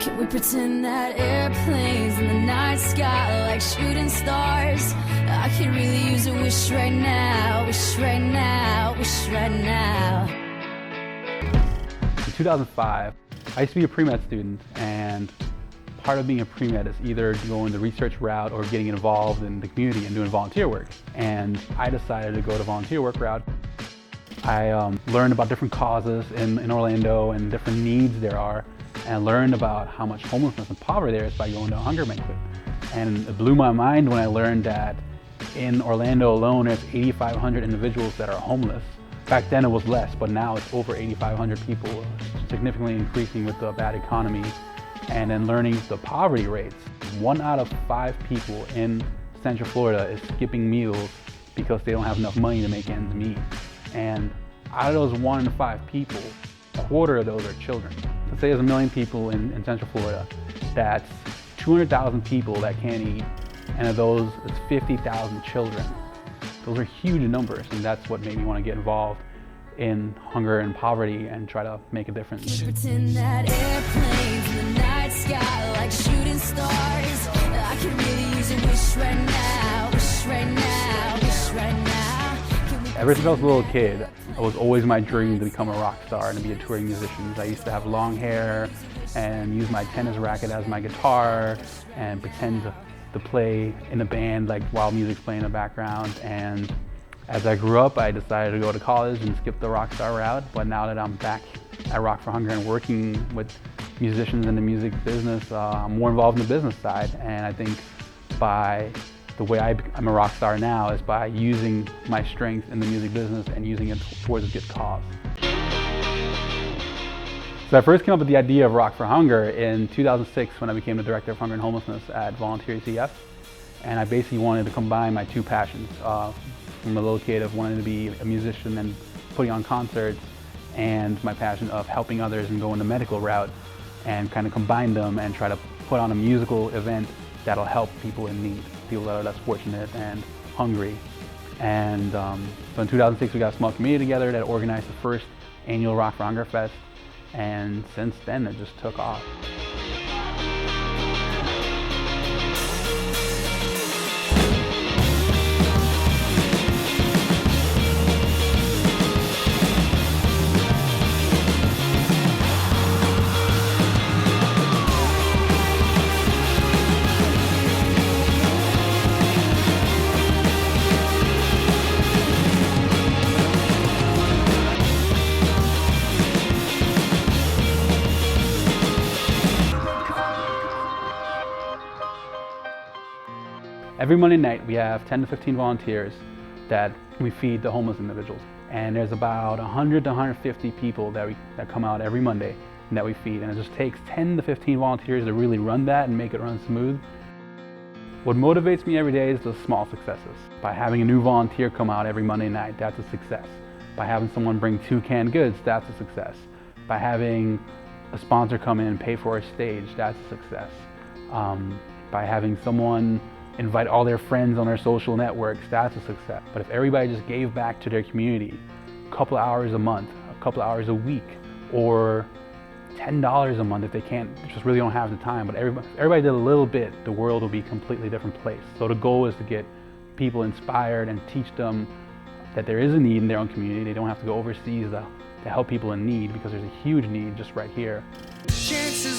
Can we pretend that airplanes in the night sky like shooting stars? I could really use a wish right now, wish right now, wish right now. In 2005, I used to be a pre-med student, and part of being a pre-med is either going the research route or getting involved in the community and doing volunteer work. And I decided to go the volunteer work route. I learned about different causes in Orlando and different needs there are, and learned about how much homelessness and poverty there is by going to a hunger banquet. And it blew my mind when I learned that in Orlando alone, there's 8,500 individuals that are homeless. Back then it was less, but now it's over 8,500 people, significantly increasing with the bad economy. And then learning the poverty rates. 1 out of 5 people in Central Florida is skipping meals because they don't have enough money to make ends meet. And out of those 1 in 5 people, a quarter of those are children. Let's say there's 1 million people in Central Florida. That's 200,000 people that can't eat. And of those, it's 50,000 children. Those are huge numbers, and that's what made me want to get involved in hunger and poverty and try to make a difference. Pretend that airplanes in the night sky like shooting stars. I could really use a wish right now, wish right now, wish right now. Ever since I was a little kid, it was always my dream to become a rock star and to be a touring musician. I used to have long hair and use my tennis racket as my guitar and pretend to play in a band like while music's playing in the background. And as I grew up, I decided to go to college and skip the rock star route. But now that I'm back at Rock for Hunger and working with musicians in the music business, I'm more involved in the business side. And I think by the way I'm a rock star now is by using my strength in the music business and using it towards a good cause. So I first came up with the idea of Rock for Hunger in 2006 when I became the Director of Hunger and Homelessness at Volunteer CF. And I basically wanted to combine my two passions. From a little kid of wanting to be a musician and putting on concerts, and my passion of helping others and going the medical route, and kind of combine them and try to put on a musical event that'll help people in need, people that are less fortunate and hungry. And so in 2006 we got a small committee together that organized the first annual Rock for Hunger Fest, and since then it just took off. Every Monday night we have 10 to 15 volunteers that we feed the homeless individuals. And there's about 100 to 150 people that come out every Monday and that we feed. And it just takes 10 to 15 volunteers to really run that and make it run smooth. What motivates me every day is the small successes. By having a new volunteer come out every Monday night, that's a success. By having someone bring 2 canned goods, that's a success. By having a sponsor come in and pay for our stage, that's a success. By having someone invite all their friends on their social networks, that's a success. But if everybody just gave back to their community a couple hours a month, a couple hours a week, or $10 a month if they can't, just really don't have the time, but everybody did a little bit, the world will be a completely different place. So the goal is to get people inspired and teach them that there is a need in their own community. They don't have to go overseas to help people in need, because there's a huge need just right here. Chances